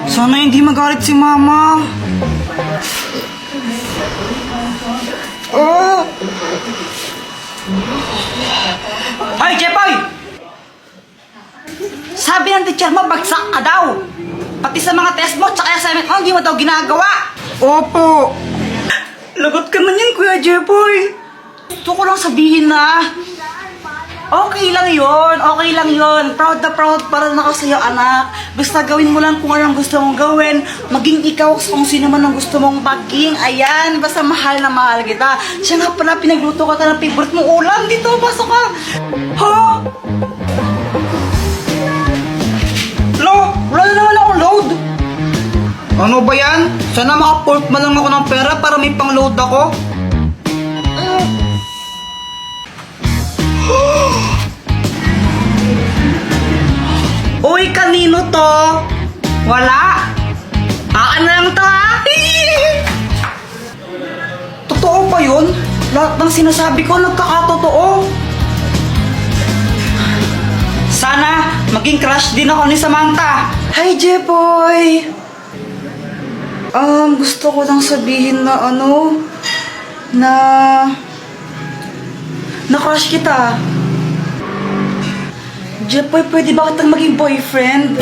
Sana hindi magalit si Mama. Oh! Hoy, Jepoy! Sabi ng teacher mo, bagsak ka daw. Pati sa mga test mo, tsaka assignment mo, hindi mo daw ginagawa. Opo. Lagot ka man yan, Kuya Jepoy. Gusto ko lang sabihin na, okay lang yon. Proud na proud para na ako sa'yo, anak. Basta gawin mo lang kung anong gusto mong gawin. Maging ikaw kung sino man ang gusto mong maging. Ayan, basta mahal na mahal kita. Siya nga pala, pinagluto ka ng favorite mong ulam. Dito, pasok ka. Ha? Lo, wala na naman akong load. Ano ba yan? Sana maka-port man lang ako ng pera para may pang-load ako. Uy, kanino to? Wala. Aan na lang to, ha? Totoo ba yun? Lahat ng sinasabi ko nagkakatotoo. Sana maging crush din ako ni Samantha. Hi, Jepoy. Gusto ko lang sabihin na na crush kita. Jepoy, pwede ba kitang maging boyfriend?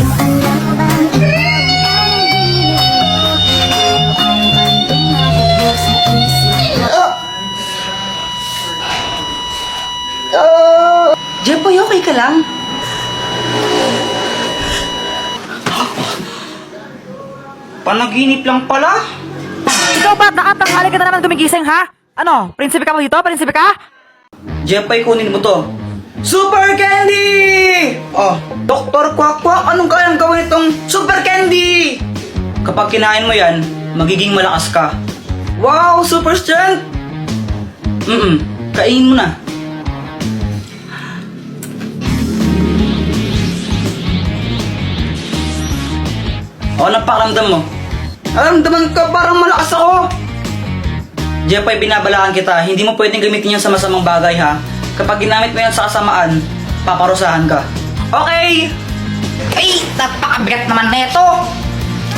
Jepoy, okay ka lang? Panaginip lang pala? Ikaw ba? Nakatanghali ka na naman gumigising, ha? Ano? Prinsipe ka mo dito? Prinsipe ka? Jepoy, kunin mo to. Super Candy! Oh, Dr. Quack, anong kayang gawin itong Super Candy? Kapag kinain mo yan, magiging malakas ka. Wow, super strength! Kainin mo na. O, napakaramdam mo. Aramdaman ka, parang malakas ako. Jepoy, binabalaan kita. Hindi mo pwedeng gamitin yan sa masamang bagay, ha? Kapag ginamit mo yan sa kasamaan, paparusahan ka. Okay! Ay, napakabigat naman na ito!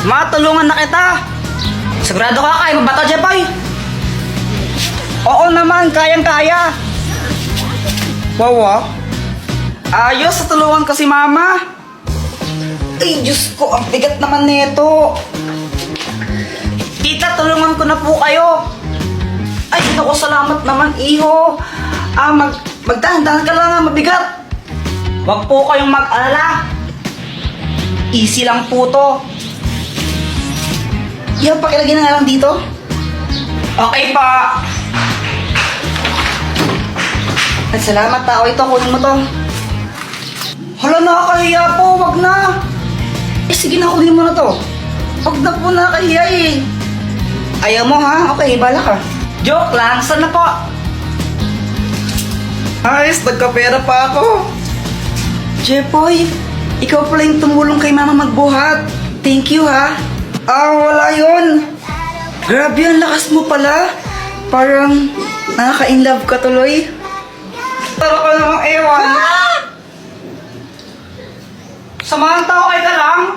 Matulungan na kita! Sigurado ka, kaya mo ba ito, Jepoy? Oo naman, kayang-kaya! Wow, ayos, tulungan ko si Mama! Ay, Diyos ko, ang bigat naman nito. Tita, tulungan ko na po kayo. Ay, naku, salamat naman, iho. Magdahan-dahan ka lang, mabigat. Huwag po kayong mag-alala. Easy lang po to. Yan, pakilagay na nga lang dito. Okay pa. Ay, salamat, tao. Ito, kunin mo to. Hala, nakakahiya po. Wag na. Eh, sige na, kunin mo na to. Wag na po, nakakahiya eh. Ayaw mo, ha? Okay, bala ka. Joke lang. Sana po? Ayos, nagkapera pa ako. Jepoy, ikaw pala yung tumulong kay Mama magbuhat. Thank you, ha? Wala yun. Grabe, ang lakas mo pala. Parang nakaka-inlove ka tuloy. Tara ka namang ewan. Samantha, okay ka lang?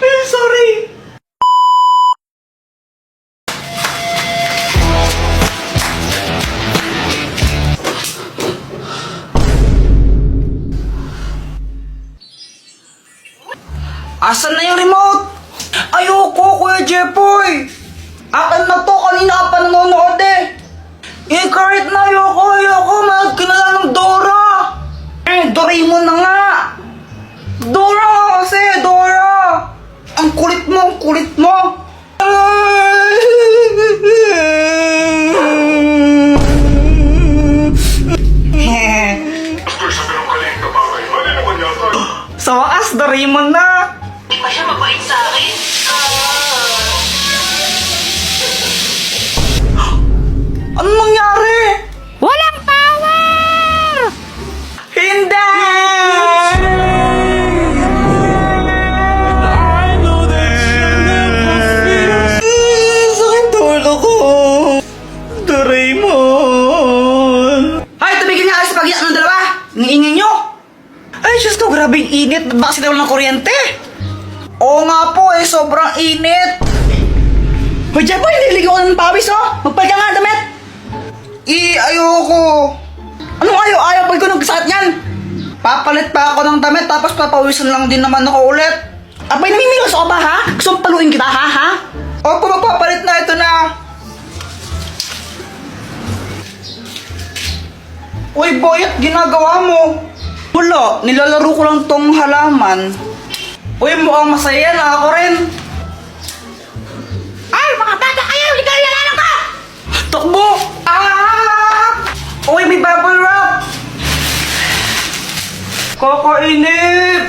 Eh, sorry. Asan na yung remote? Ayoko, Kuya Jepoy! Akin na to, kanina ka pa nanonood eh! Eh, kahit na ayoko, mahal ka na lang ng Dora! Doraemon na nga! Dora kasi, Dora! Ang kulit mo! Sa wakas, Doraemon na! Di ba siya mabait sa akin? Anong nangyari? Walang power! Hindi! Sakit tulo ko! Doraemon! Hay, tumigil nga kayo sa pag-iyak ng dalawa! Ang ingay nyo! Ay, Diyos ko, grabe yung init. Ba't ba kasi daw ng kuryente? Oo nga po eh, sobrang init. Hoy, Jeboy, nililigo ko ng pawis oh. Magpalit ka nga ng damit. Ayoko. Anong ayaw? Pag ko nagsakit yan. Papalit pa ako ng damit tapos papawisan lang din naman ako ulit. Abay, namimilos ako ba ha? Gusto mong paluin kita ha? Opo, magpapalit na, ito na. Uy, Boyet, ginagawa mo? Wala, nilalaro ko lang tong halaman. Uy, mukhang masaya na ako rin. Ay, mga bata kayo! Ligaya na ka! Takbo! Uy, may bubble wrap! Kakainip!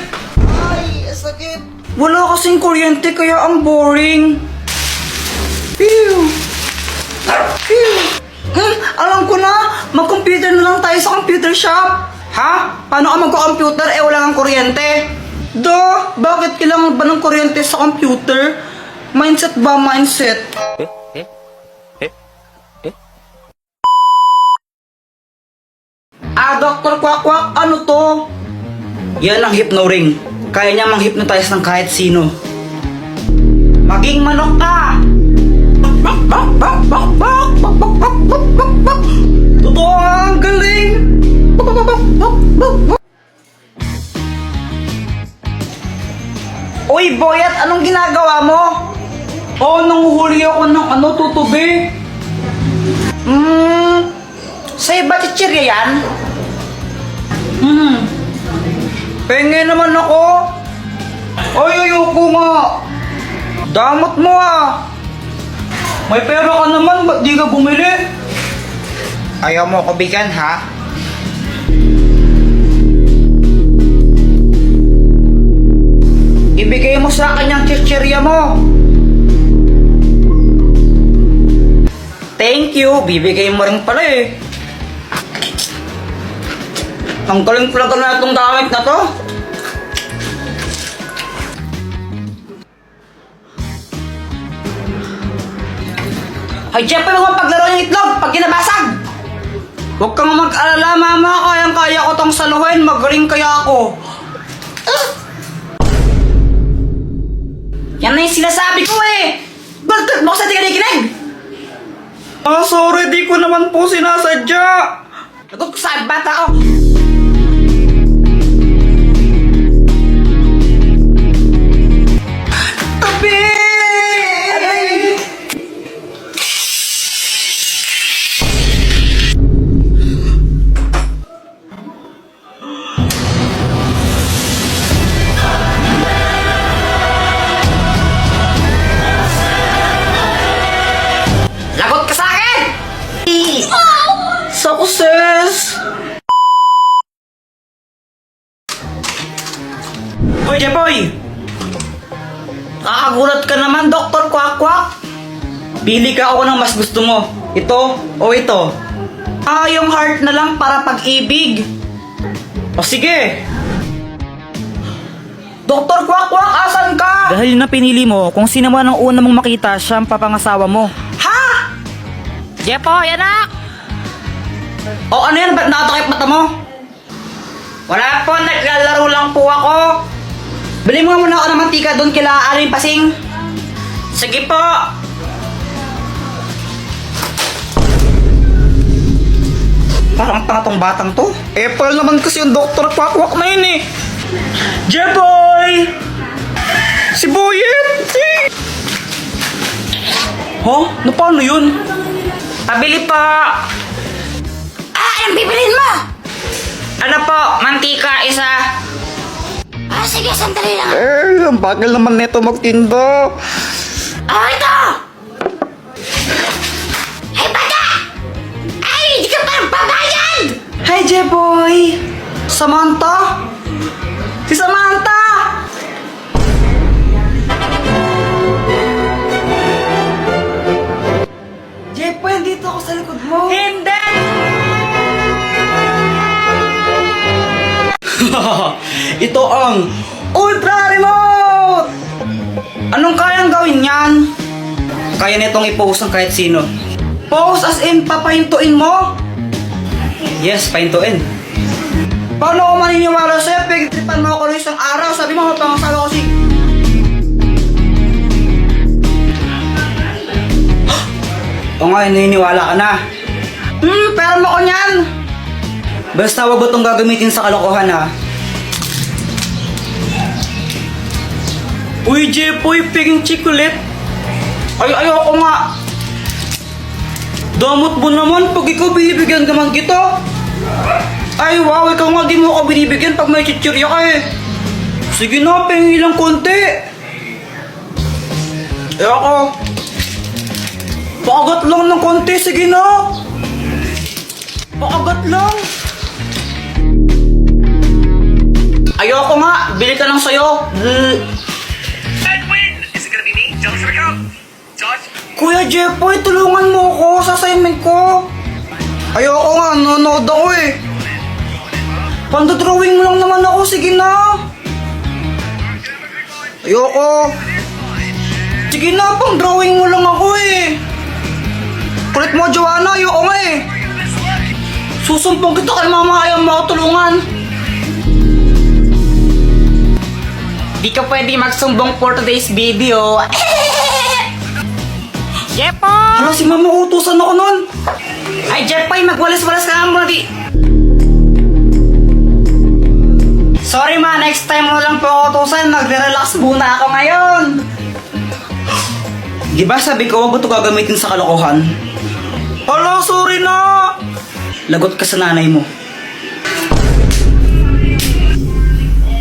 Ay, sakit! Wala kasing kuryente kaya ang boring. Phew! Alam ko na! Mag-computer na lang tayo sa computer shop! Ha? Paano ka magko-computer wala kang kuryente? Bakit kailangan ba ng kuryente sa computer? Mindset ba mindset? Dr. Quack, ano to? Yan ang hypno-ring. Kaya niya mang-hypnotize ng kahit sino. Maging manok ka! Totoo ang galing! Uy, Boyet, anong ginagawa mo? Nanguhuli ako ng tutubi. Sa'yo ba chichirya yan? Penge naman ako. Ayoko nga. Damot mo ah. May pera ka naman, ba't di ka bumili? Ayaw mo ko bigyan ha? Ibigay mo sa akin yung chichirya mo. Thank you, bibigay mo rin pala eh. Ang galing talaga na itong gamit na to. Ay, Jeffrey, huwag paglaro ng itlog pag ginabasag. Huwag kang mag-alala, mama. Kayang-kaya ko tong saluhin. Magaling kaya ako. Yan na yung sinasabi ko eh. Bakit mo kasi di ka nakikinig? Sorry, di ko naman po sinasadya. Nagot ko sa bata ko. Tabi! Lagot ka sa akin! Success! Hoy, Jepoy! Kakagulat ka naman, Dr. Quack. Pili ka ako ng mas gusto mo. Ito o ito? Yung heart na lang para pag-ibig. O sige! Dr. Quack, asan ka? Dahil yun ang pinili mo, kung sino man ang una mong makita, siya ang papangasawa mo. Ha? Jepoy, anak! O ano yan? Ba't nakatakip mata mo? Wala po, naglalaro lang po ako. Bili mo nga muna ako ng mantika doon kila Aling Pasing. Sige po. Parang tanga tong batang to. Apple naman kasi yung Dr. Quack na yun eh. Jeboy! Si Boyet! Na paano yun? Pabili po. Anong bibilin mo? Ano po, mantika isa. Sige, sandali lang. Ang bagal naman neto magtindo. Ito! Hey, bata! Ay, hindi ka parang babayan! Hi, Jeboy! Samantha? Si Samantha! Jeboy, dito ako sa likod mo. Hindi! Ito ang Ultra Remote! Anong kayang gawin yan? Kaya nitong i-post ng kahit sino. Post as in papahintuin mo? Yes, pahintuin. Paano ako maniniwala sa'yo? Pagtripan mo ako ng isang araw. Sabi mo, mapangasawa ko si... nga, naniniwala ka na. Pero mo ko niyan. Basta wag mo itong gagamitin sa kalokohan ha. Uy, Jepoy, piging chikulit. Ayoko nga. Damot mo naman pag ikaw binibigyan ka man kita. Ay, wow, ikaw nga di mo ako binibigyan pag may chichirya ka eh. Sige na, pengi lang konti. Ayoko. Paagat lang ng konti, sige na. Paagat lang. Ayoko nga, bili ka lang sa'yo. Edwin! Is it gonna be me? Josh, here we go! Josh? Kuya Jepoy, tulungan mo ako sa assignment ko. Ayoko nga, nanonood ako eh. Pandodrawing mo lang naman ako, sige na. Ayoko. Sige na, pang drawing mo lang ako eh. Kulit mo, Joanna, ayoko nga eh. Susumpong kita kay mama, ayaw mo ako tulungan. Di ka pwede magsumbong for today's video. Jepoy! Hala, si mama, utusan ako nun. Ay, Jepoy, magwalas-walas ka nga muna di. Sorry ma, next time mo lang po ako utusan. Nagre-relax muna ako ngayon. Di ba sabi ko, huwag mo ito gagamitin sa kalokohan? Hala, sorry na. Lagot ka sa nanay mo.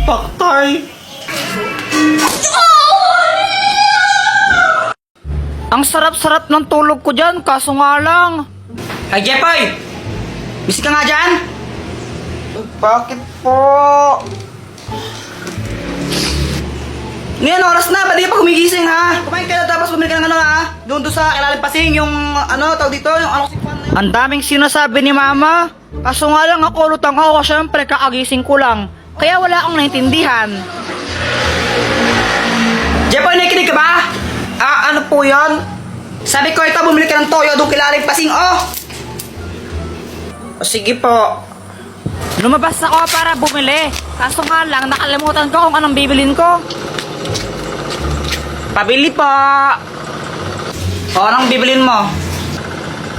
Paktay. Ang sarap-sarap ng tulog ko dyan, kaso nga lang. Ay, Jepoy! Busy ka nga dyan? Bakit po? Ngayon, oras na. Ba't di pa gumigising, ha? Kumain ka na tapos bumili ka ng ano, ha? Doon sa ilalim pasing, yung ano, tawag dito, yung ano, Ang daming sinasabi ni mama. Kaso nga lang ako, lutang ako, syempre kakagising ko lang. Kaya wala akong naintindihan. Jepoy, nakikinig ka ba? Ano po yan? Sabi ko ito, bumili ka ng toyo doon kilalim pasing, oh! O, sige po. Lumabas ako para bumili. Kaso nga lang, nakalimutan ko kung anong bibilin ko. Pabili po. O, anong bibilin mo?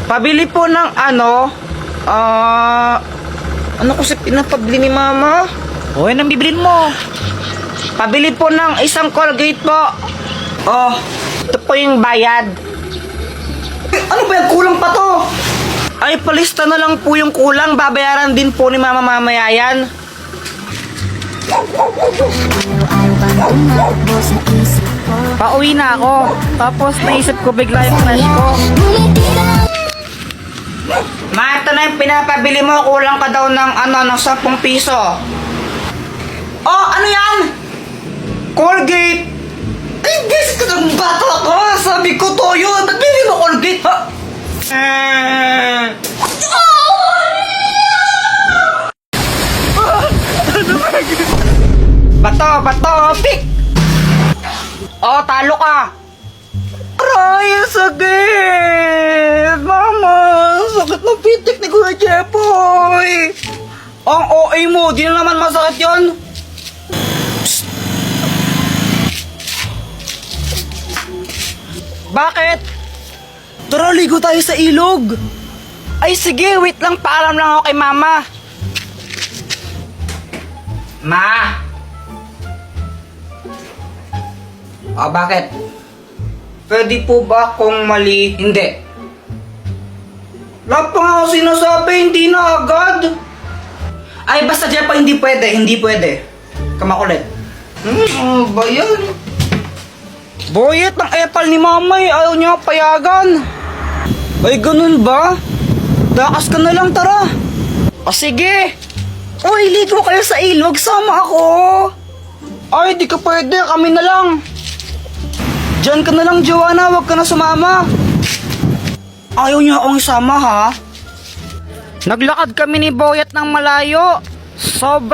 Pabili po ng ano, ano kasi pinapabili ni mama? O, anong bibilin mo? Pabili po ng isang Colgate po. Oh, ito po yung bayad. Ano ba yan? Kulang pa to. Ay, palista na lang po yung kulang. Babayaran din po ni mama mamaya yan. Pauwi na ako. Tapos naisip ko bigla yung crush ko. Ma, ito na yung pinapabili mo. Kulang ka daw ng ano, ng 10 piso. Oh, ano yan? Colgate. Ay, beses ka ng bata ko. Sabi ko to yun. Ba't bili mo Colgate, ha? Bato, pick! Oh, talo ka! Aray, ang sakit! Mama, ang sakit ng pitik ni Kuya Jepoy! Ang OA mo, di na naman masakit yun! Psst. Bakit? Tara, ligo tayo sa ilog! Ay sige, wait lang, paalam lang ako kay mama. Ma! Oh, bakit? Pwede po ba kung mali? Hindi. Lahat pa nga ako sinasabi, hindi na agad. Ay, basta dyan pa, hindi pwede. Kamakulit. Ano ba yan? Boyet ng epal ni mamay, ayaw niya payagan. Ay, ganun ba? Dakas ka na lang, tara. O sige. Uy, ligo kayo sa ilog, sama ako. Ay, di ka pwede, kami na lang. Diyan ka na lang, Joanna, wag ka na sumama. Ayaw niya akong isama, ha? Naglakad kami ni Boyet ng malayo. Sobrang